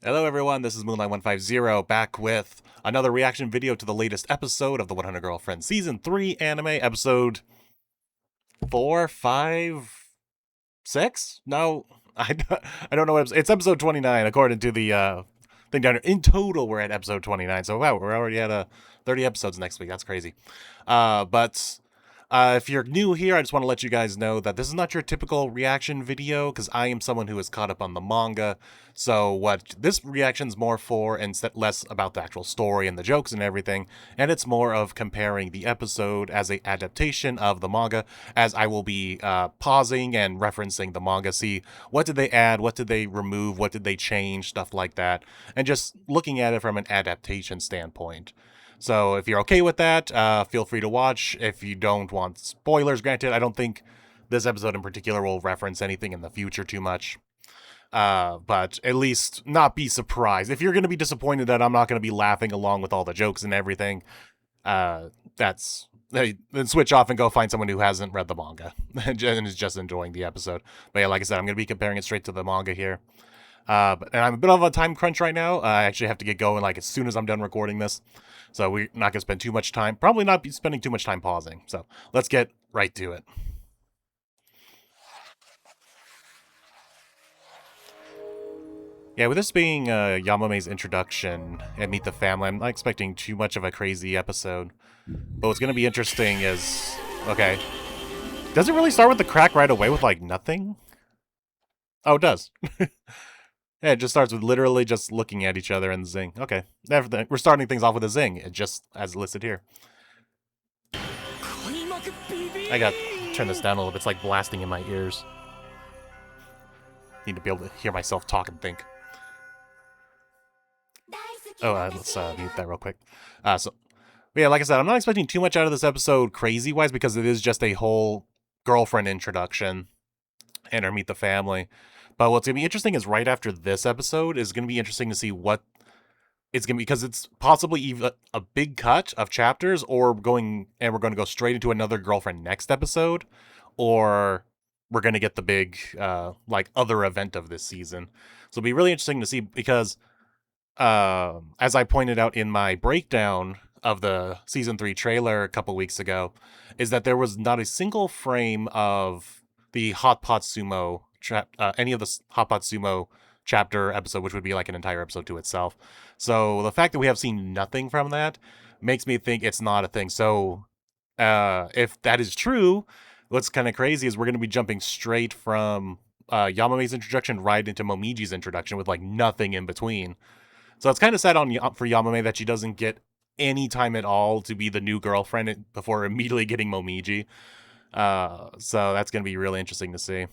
Hello everyone, this is Moonlight150 back with another reaction video to the latest episode of the 100 Girlfriends Season 3 anime, episode 4, 5, 6? No, I don't know what it's episode 29 according to the thing down here. In total, we're at episode 29, so wow, we're already at 30 episodes next week. That's crazy. But if you're new here, I just want to let you guys know that this is not your typical reaction video, because I am someone who is caught up on the manga. So what this reaction's more for, and less about the actual story and the jokes and everything, and it's more of comparing the episode as a adaptation of the manga, as I will be pausing and referencing the manga, see what did they add, what did they remove, what did they change, stuff like that, and just looking at it from an adaptation standpoint. So if you're okay with that, feel free to watch. If you don't want spoilers, granted, I don't think this episode in particular will reference anything in the future too much. But at least not be surprised. If you're going to be disappointed that I'm not going to be laughing along with all the jokes and everything, then switch off and go find someone who hasn't read the manga and is just enjoying the episode. But yeah, like I said, I'm going to be comparing it straight to the manga here. And I'm a bit of a time crunch right now. I actually have to get going like as soon as I'm done recording this. So we're not going to spend too much time, probably not be spending too much time pausing. So let's get right to it. Yeah, with this being Yamame's introduction and Meet the Family, I'm not expecting too much of a crazy episode. But what's going to be interesting is, okay, does it really start with the crack right away with like nothing? Oh, it does. Yeah, it just starts with literally just looking at each other and zing. Okay, everything. We're starting things off with a zing, just as listed here. I gotta turn this down a little bit. It's like blasting in my ears. Need to be able to hear myself talk and think. Oh, let's mute that real quick. Yeah, like I said, I'm not expecting too much out of this episode crazy-wise because it is just a whole girlfriend introduction and our Meet the Family. But what's going to be interesting is right after this episode is going to be interesting to see what it's going to be, because it's possibly even a big cut of chapters, or we're going to go straight into another girlfriend next episode, or we're going to get the big like other event of this season. So it'll be really interesting to see, because as I pointed out in my breakdown of the season 3 trailer a couple weeks ago, is that there was not a single frame of the Hot Pot Sumo any of the Hot Pot Sumo chapter episode, which would be like an entire episode to itself. So the fact that we have seen nothing from that makes me think it's not a thing. So if that is true, what's kind of crazy is we're going to be jumping straight from Yamame's introduction right into Momiji's introduction with like nothing in between. So it's kind of sad for Yamame that she doesn't get any time at all to be the new girlfriend before immediately getting Momiji. So that's going to be really interesting to see.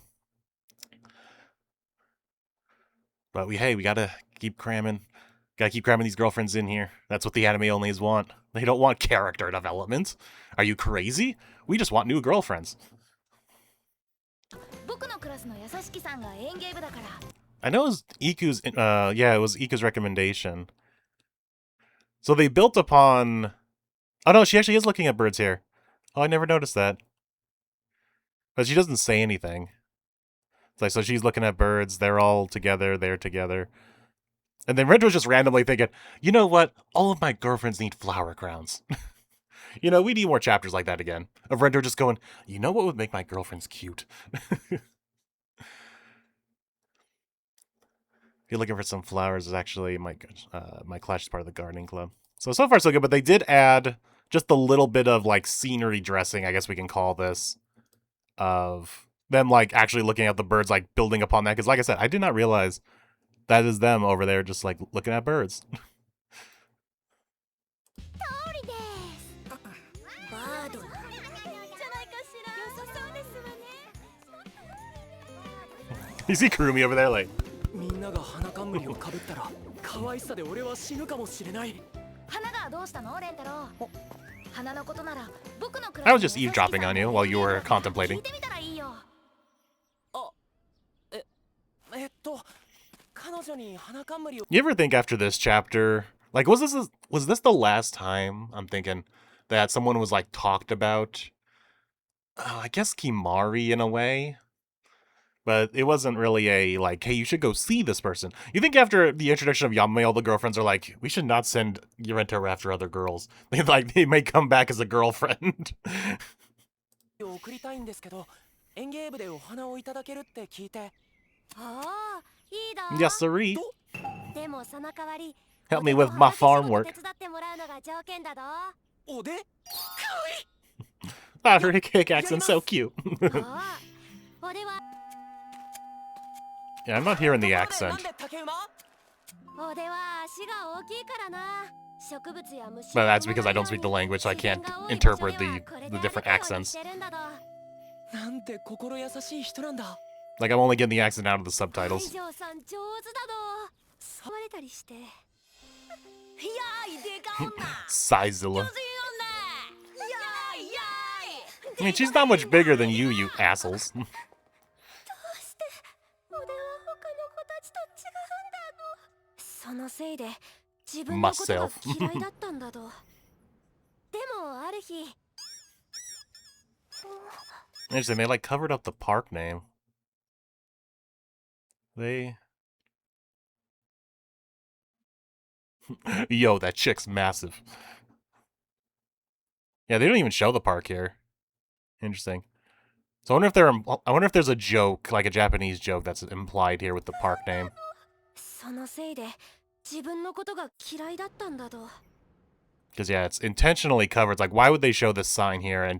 But we gotta keep cramming. Gotta keep cramming these girlfriends in here. That's what the anime onlys want. They don't want character development. Are you crazy? We just want new girlfriends. I know it was Iku's, yeah, it was Iku's recommendation. So they built upon... Oh no, she actually is looking at birds here. Oh, I never noticed that. But she doesn't say anything. Like, so she's looking at birds, they're all together, they're together. And then Rentarou just randomly thinking, you know what? All of my girlfriends need flower crowns. You know, we need more chapters like that again. Of Rentarou just going, you know what would make my girlfriends cute? If you're looking for some flowers, is actually my Clash is part of the gardening club. So far so good, but they did add just a little bit of like scenery dressing, I guess we can call this, of them like actually looking at the birds, like building upon that. Because like I said, I did not realize that is them over there just like looking at birds. You see Kurumi over there like... I was just eavesdropping on you while you were contemplating. You ever think after this chapter, like, was this the last time, I'm thinking, that someone was like talked about I guess Kimari in a way. But it wasn't really a, like, hey, you should go see this person. You think after the introduction of Yamame, all the girlfriends are like, we should not send Rentarou after other girls. They may come back as a girlfriend. Yes, sirree. Help me with my farm work. Ah, her kick accent's so cute. Yeah, I'm not hearing the accent. But that's because I don't speak the language, so I can't interpret the different accents. Like, I'm only getting the accent out of the subtitles. Sizilla. I mean, she's not much bigger than you assholes. Myself. Interesting, they like covered up the park name. Yo, that chick's massive. Yeah, they don't even show the park here. Interesting. So I wonder if there's a joke, like a Japanese joke, that's implied here with the park name. Because yeah, it's intentionally covered. It's like, why would they show this sign here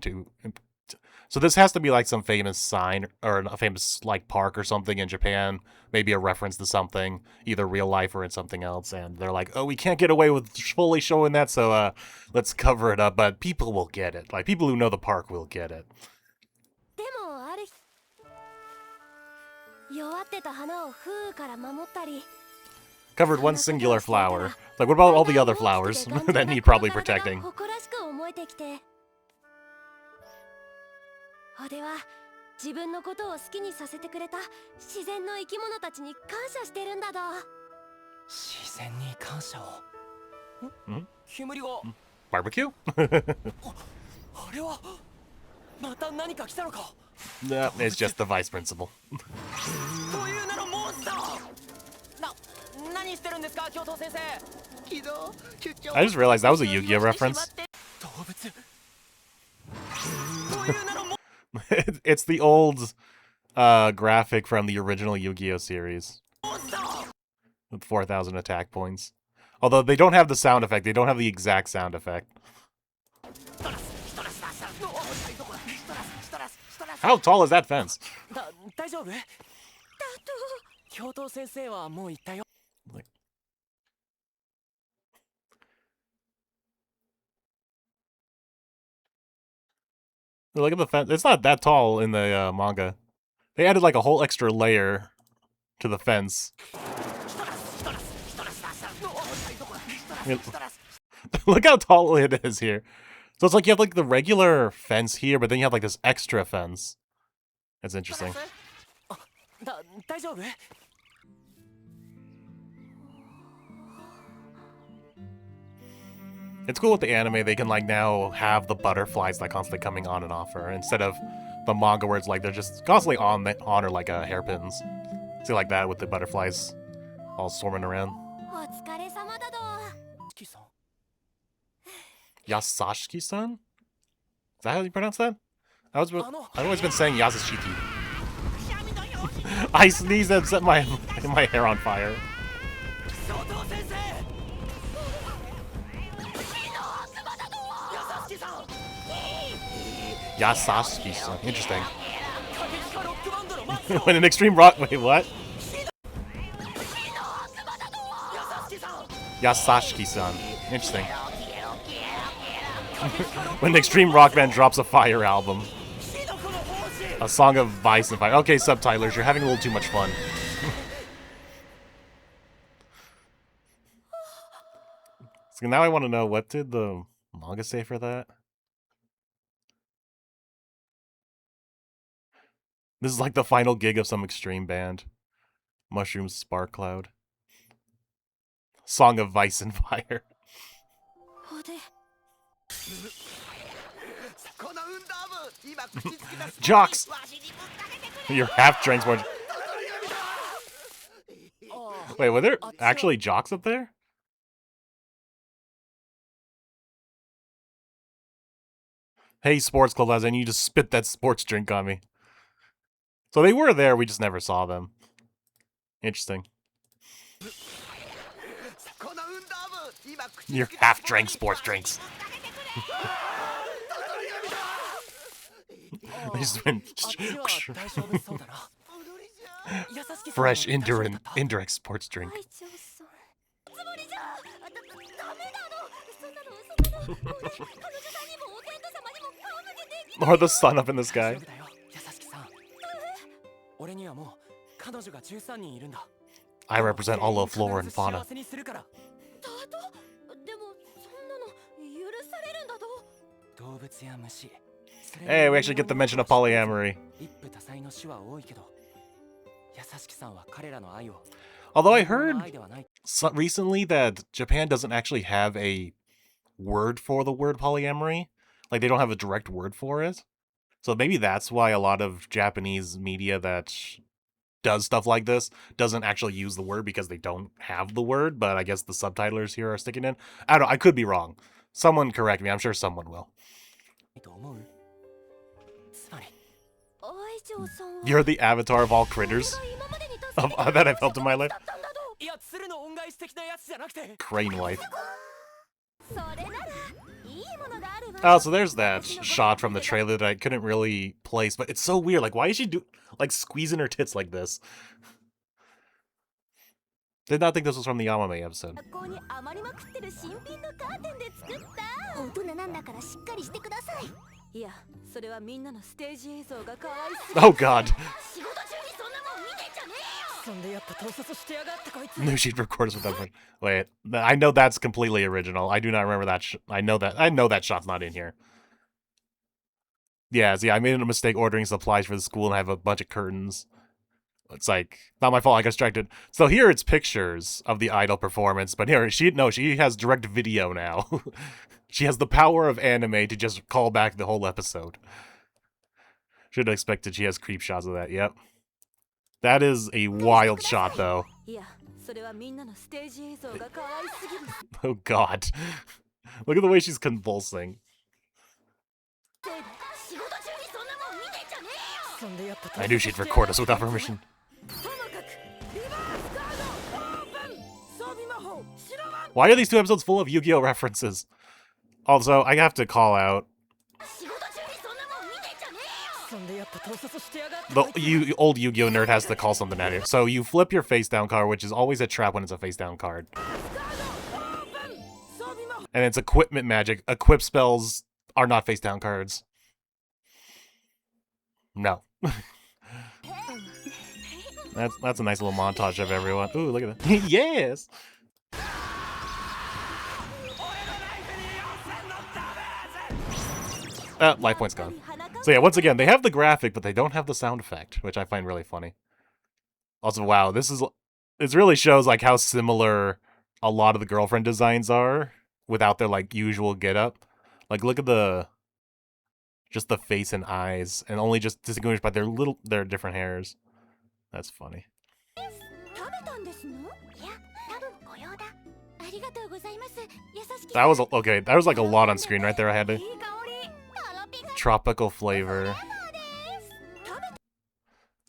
so this has to be like some famous sign or a famous like park or something in Japan, maybe a reference to something, either real life or in something else, and they're like, oh, we can't get away with fully showing that, so let's cover it up. But people will get it. Like, people who know the park will get it. Covered one singular flower. Like, what about all the other flowers that need probably protecting? Barbecue? No, it's just the vice principal. I just realized that was a Yu-Gi-Oh reference. It's the old graphic from the original Yu-Gi-Oh series with 4,000 attack points. Although they don't have the sound effect, they don't have the exact sound effect. How tall is that fence? Look at the fence. It's not that tall in the manga. They added like a whole extra layer to the fence. Look how tall it is here. So it's like you have like the regular fence here, but then you have like this extra fence. That's interesting. It's cool with the anime, they can like now have the butterflies like constantly coming on and off her, instead of the manga where it's like they're just constantly on her like hairpins. See, like that with the butterflies all swarming around. Yasashiki-san? Is that how you pronounce that? I've always been saying Yasashiki. I sneezed and set my hair on fire. Yasashiki-san. Interesting. When an extreme rock. Wait, what? Yasashiki-san. Interesting. When an extreme rock band drops a fire album. A song of vice and fire. Okay, subtitlers, you're having a little too much fun. So now I want to know, what did the manga say for that? This is like the final gig of some extreme band. Mushroom Spark Cloud. Song of Vice and Fire. Jocks! You're half drank sports. Wait, were there actually jocks up there? Hey, sports club lads, I need you to spit that sports drink on me. So they were there, we just never saw them. Interesting. You're half drank sports drinks. They just been fresh indirect sports drink. Or the sun up in the sky. I represent all of flora and fauna. Hey, we actually get the mention of polyamory. Although I heard recently that Japan doesn't actually have a word for the word polyamory. Like, they don't have a direct word for it. So maybe that's why a lot of Japanese media that does stuff like this doesn't actually use the word, because they don't have the word, but I guess the subtitlers here are sticking in. I don't know, I could be wrong. Someone correct me, I'm sure someone will. You're the avatar of all critters that I've helped in my life. Crane wife. Oh, so there's that shot from the trailer that I couldn't really place, but it's so weird. Like, why is she squeezing her tits like this? Did not think this was from the Yamame episode. Oh god. Knew she'd record us with that. Wait, I know that's completely original. I do not remember that. I know that shot's not in here. Yeah, see, I made a mistake ordering supplies for the school and I have a bunch of curtains. It's like, not my fault, I got distracted. So here it's pictures of the idol performance, but here, she has direct video now. She has the power of anime to just call back the whole episode. Should have expected she has creep shots of that, yep. That is a wild shot, though. Oh god. Look at the way she's convulsing. I knew she'd record us without permission. Why are these two episodes full of Yu-Gi-Oh references? Also, I have to call out the old Yu-Gi-Oh nerd has to call something out here. So you flip your face down card, which is always a trap when it's a face down card. And it's equipment magic. Equip spells are not face down cards. No. That's a nice little montage of everyone. Ooh, look at that. Yes! Life point's gone. So yeah, once again, they have the graphic, but they don't have the sound effect, which I find really funny. Also, wow, this really shows like how similar a lot of the girlfriend designs are without their like usual getup. Like, look at just the face and eyes, and only just distinguished by their different hairs. That's funny. That was okay. That was like a lot on screen right there. I had to. Tropical flavor.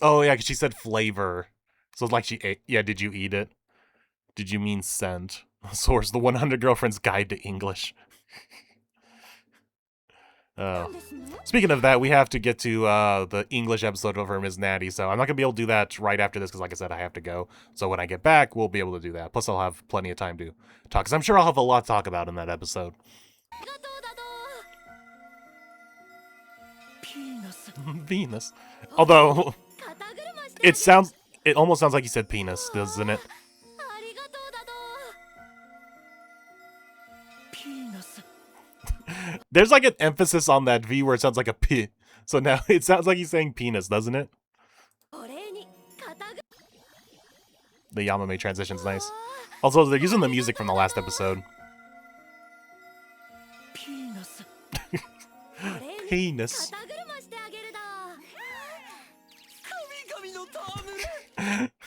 Oh yeah, 'cause she said flavor. So it's like she ate. Yeah, did you eat it? Did you mean scent? Source: The 100 Girlfriend's Guide to English. Speaking of that, we have to get to the English episode of her Ms. Natty, so I'm not going to be able to do that right after this, because like I said, I have to go. So when I get back, we'll be able to do that. Plus, I'll have plenty of time to talk, because I'm sure I'll have a lot to talk about in that episode. Venus. Although, it almost sounds like you said penis, doesn't it? There's like an emphasis on that V where it sounds like a P. So now it sounds like he's saying penis, doesn't it? The Yamame transition's nice. Also, they're using the music from the last episode. Penis.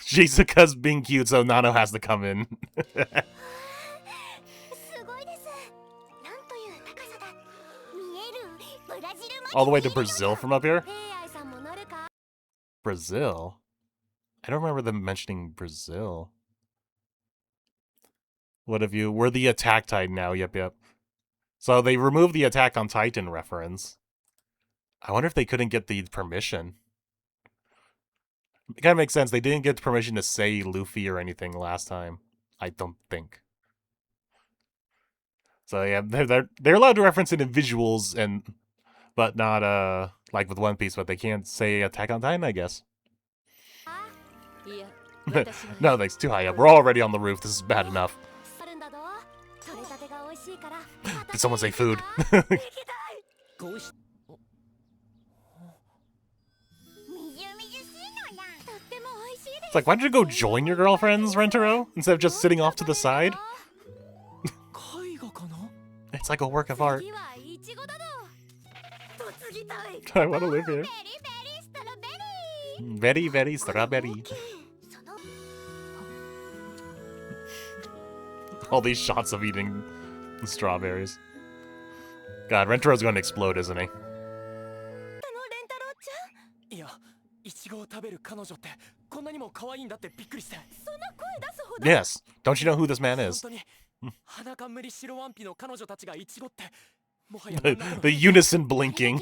Shizuka's being cute, so Nano has to come in. All the way to Brazil from up here? Brazil? I don't remember them mentioning Brazil. What have you? We're the Attack Titan now. Yep. So they removed the Attack on Titan reference. I wonder if they couldn't get the permission. It kind of makes sense. They didn't get permission to say Luffy or anything last time. I don't think. So yeah, they're allowed to reference it in visuals but not like with One Piece, but they can't say Attack on Titan, I guess. No thanks, too high up. We're already on the roof. This is bad enough. Did someone say food? It's like, why don't you go join your girlfriends, Rentarou, instead of just sitting off to the side? It's like a work of art. I want to live here. Very, very strawberry. All these shots of eating strawberries. God, Rentarou's going to explode, isn't he? Yes. Don't you know who this man is? The unison blinking.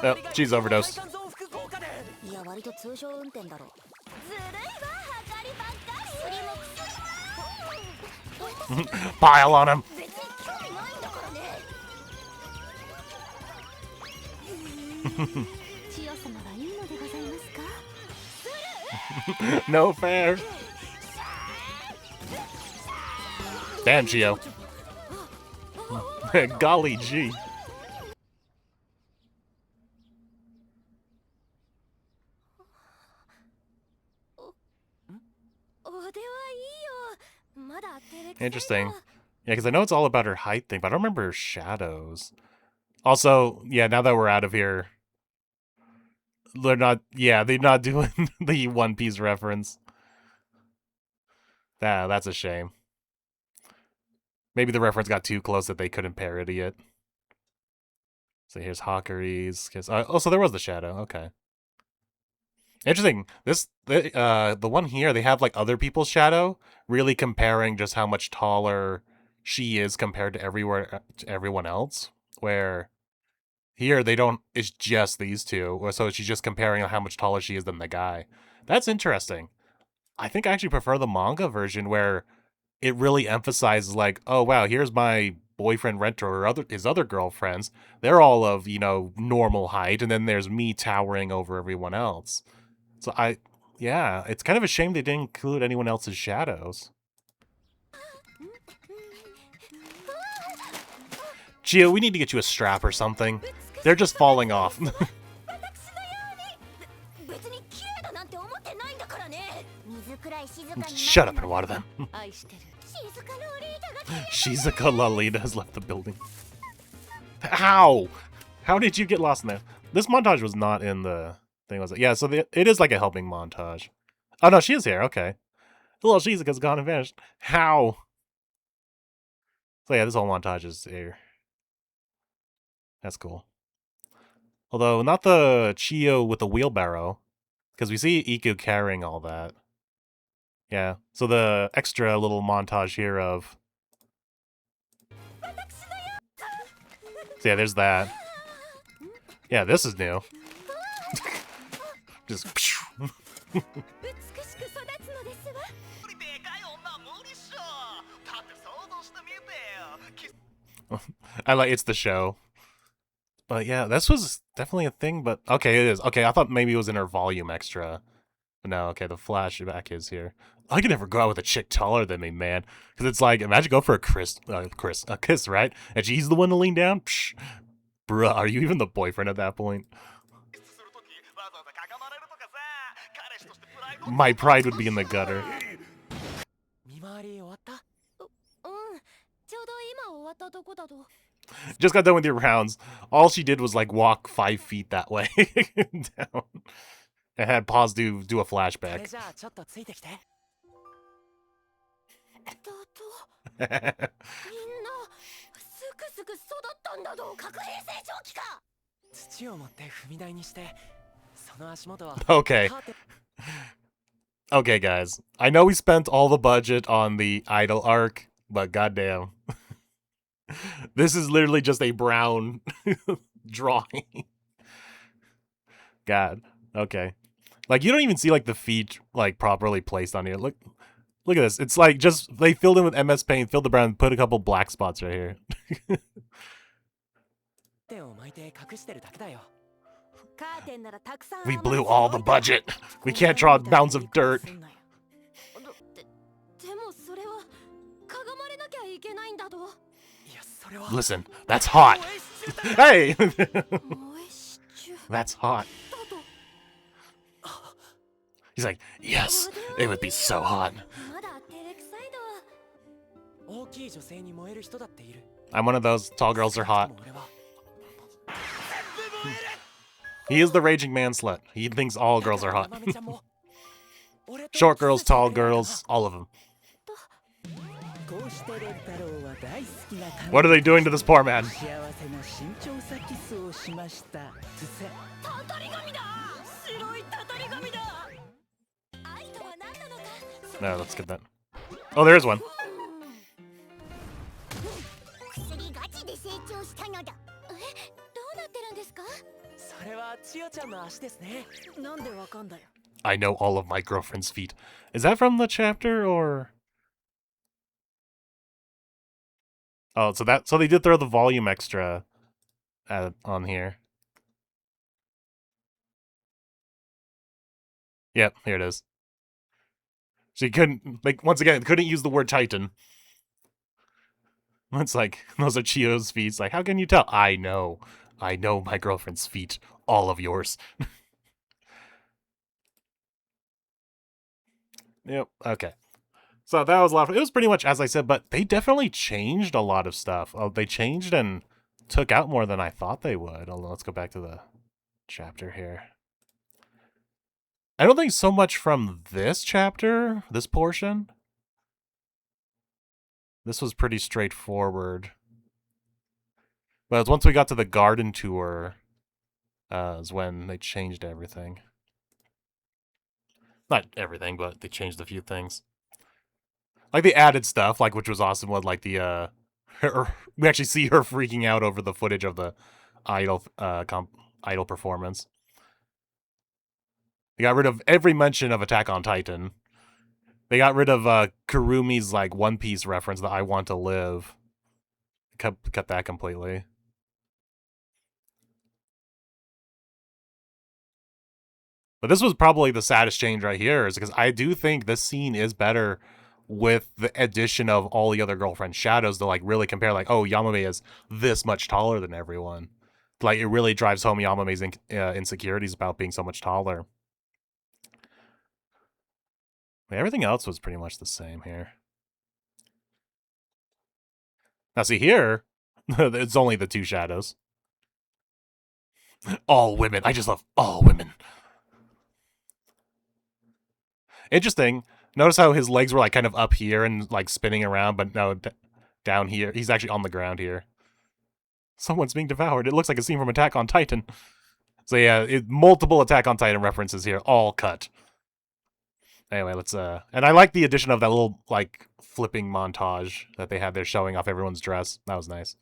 Oh, she's overdosed. Pile on him. No fair. Damn, Chio. Golly gee. Interesting. Yeah, because I know it's all about her height thing, but I don't remember her shadows. Also, yeah, now that we're out of here, they're not doing the One Piece reference. That's a shame. Maybe the reference got too close that they couldn't parody it. So here's Hawkery's kiss. Oh, so there was the shadow. Okay. Interesting. The one here, they have like other people's shadow, really comparing just how much taller she is compared to everyone else. Where here they don't. It's just these two. So she's just comparing how much taller she is than the guy. That's interesting. I think I actually prefer the manga version where it really emphasizes like, oh wow, here's my boyfriend Rentarou or his other girlfriends. They're all of, normal height, and then there's me towering over everyone else. So it's kind of a shame they didn't include anyone else's shadows. Gio, we need to get you a strap or something. They're just falling off. Shut up and water them. Shizuka Lolita has left the building. How? How did you get lost in there? This montage was not in the thing, was it? Yeah, so it is like a helping montage. Oh no, she is here, okay. The little Shizuka's gone and vanished. How? So yeah, this whole montage is here. That's cool. Although, not the Chio with the wheelbarrow. Because we see Iku carrying all that. Yeah, so the extra little montage here of... So yeah, there's that. Yeah, this is new. Just... I like, it's the show. But yeah, this was definitely a thing, but... Okay, it is. Okay, I thought maybe it was in her volume extra. But no, okay, the flashback is here. I could never go out with a chick taller than me, man. Because it's like, imagine going for a kiss, right? And she's the one to lean down? Psh, bruh, are you even the boyfriend at that point? My pride would be in the gutter. Just got done with your rounds. All she did was like walk 5 feet that way down, and had pause do a flashback. Okay. Okay, guys. I know we spent all the budget on the idol arc, but goddamn. This is literally just a brown drawing. God. Okay. Like, you don't even see, like, the feet, like, properly placed on here. Look at this. It's like just, they filled in with MS Paint, filled the brown, put a couple black spots right here. We blew all the budget. We can't draw mounds of dirt. Listen, that's hot. Hey! That's hot. He's like, yes, it would be so hot. I'm one of those. Tall girls are hot. He is the raging man slut. He thinks all girls are hot. Short girls, tall girls, all of them. What are they doing to this poor man? No, let's get that. Oh, there is one. I know all of my girlfriend's feet. Is that from the chapter, or? Oh, so they did throw the volume extra on here. Yep, here it is. She couldn't, like, once again, couldn't use the word Titan. It's like, those are Chio's feet. It's like, how can you tell? I know my girlfriend's feet. All of yours. Yep, okay. So that was a lot of, it was pretty much as I said, but they definitely changed a lot of stuff. They changed and took out more than I thought they would. Although, let's go back to the chapter here. I don't think so much from this chapter, this portion. This was pretty straightforward. But once we got to the garden tour, is when they changed everything. Not everything, but they changed a few things. Like, they added stuff, like, which was awesome, with, like, the, we actually see her freaking out over the footage of the idol, idol performance. They got rid of every mention of Attack on Titan. They got rid of Kurumi's, like, One Piece reference, the I Want to Live. Cut that completely. But this was probably the saddest change right here, is because I do think this scene is better with the addition of all the other girlfriend shadows to, like, really compare, like, oh, Yamame is this much taller than everyone. Like, it really drives home Yamame's insecurities about being so much taller. Everything else was pretty much the same here. Now, see here, it's only the two shadows. All women. I just love all women. Interesting. Notice how his legs were, like, kind of up here and, like, spinning around, but no, down here. He's actually on the ground here. Someone's being devoured. It looks like a scene from Attack on Titan. So yeah, multiple Attack on Titan references here, all cut. Anyway, let's, and I like the addition of that little, like, flipping montage that they had there showing off everyone's dress. That was nice.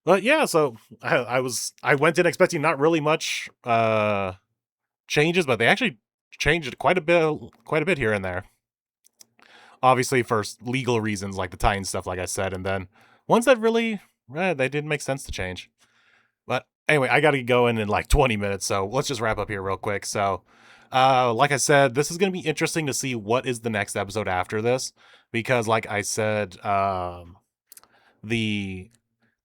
But yeah, so I went in expecting not really much changes, but they actually changed quite a bit here and there. Obviously for legal reasons, like the tie-in stuff, like I said, and then ones that really they didn't make sense to change. But anyway, I gotta go in like 20 minutes, so let's just wrap up here real quick. So like I said, this is going to be interesting to see what is the next episode after this, because like I said, there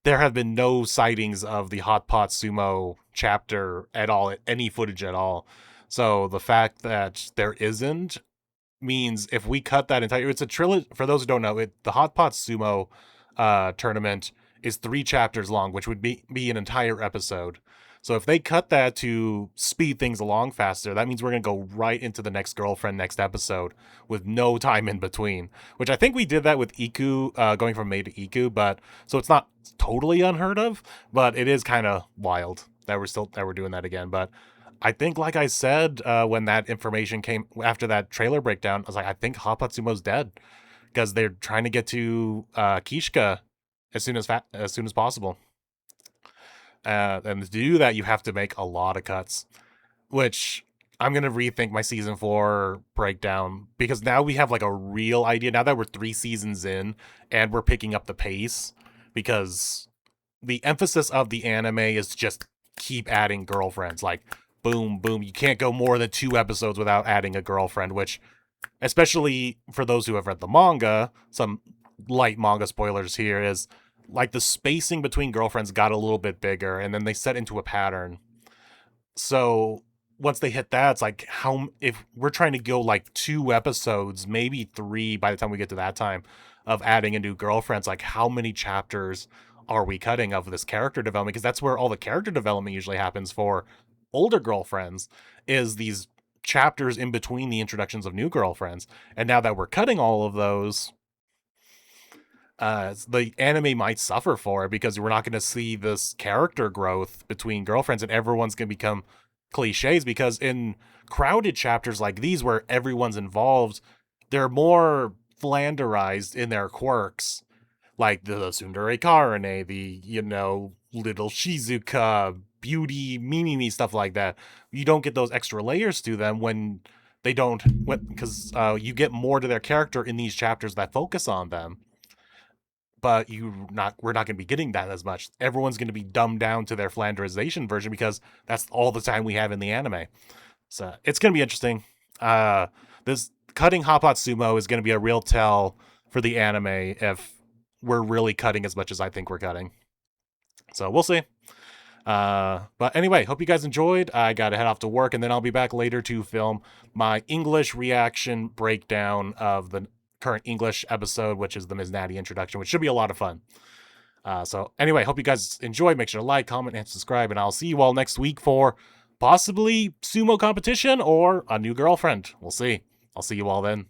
have been no sightings of the Hot Pot Sumo chapter at all, any footage at all. So the fact that there isn't means if we cut that entire, it's a trilogy. For those who don't know, the Hot Pot Sumo tournament is 3 chapters long, which would be an entire episode. So if they cut that to speed things along faster, that means we're going to go right into the next girlfriend next episode with no time in between, which I think we did that with Iku, going from Mei to Iku, but so it's not totally unheard of, but it is kind of wild that we're doing that again. But I think, like I said, when that information came after that trailer breakdown, I was like, I think Hapatsumo's dead because they're trying to get to Kishka as soon as possible. And to do that, you have to make a lot of cuts, which I'm gonna rethink my season 4 breakdown because now we have like a real idea. Now that we're 3 seasons in and we're picking up the pace, because the emphasis of the anime is just keep adding girlfriends. Like boom, boom. You can't go more than 2 episodes without adding a girlfriend, which, especially for those who have read the manga, some light manga spoilers here, is like the spacing between girlfriends got a little bit bigger and then they set into a pattern. So once they hit that, it's like, how, if we're trying to go like 2 episodes, maybe 3 by the time we get to that time of adding a new girlfriend, it's like, how many chapters are we cutting of this character development? Because that's where all the character development usually happens for older girlfriends, is these chapters in between the introductions of new girlfriends. And now that we're cutting all of those, the anime might suffer for it because we're not going to see this character growth between girlfriends, and everyone's going to become cliches. Because in crowded chapters like these where everyone's involved, they're more flanderized in their quirks, like the tsundere karane, the, little Shizuka, beauty, mimimi, stuff like that. You don't get those extra layers to them when they don't, because you get more to their character in these chapters that focus on them. But we're not going to be getting that as much. Everyone's going to be dumbed down to their flanderization version because that's all the time we have in the anime. So it's going to be interesting. This cutting Hapatsumo is going to be a real tell for the anime if we're really cutting as much as I think we're cutting. So we'll see. But anyway, hope you guys enjoyed. I got to head off to work, and then I'll be back later to film my English reaction breakdown of the current English episode, which is the Ms. Natty introduction, which should be a lot of fun. So anyway, hope you guys enjoy. Make sure to like, comment, and subscribe, and I'll see you all next week for possibly sumo competition or a new girlfriend. We'll see. I'll see you all then.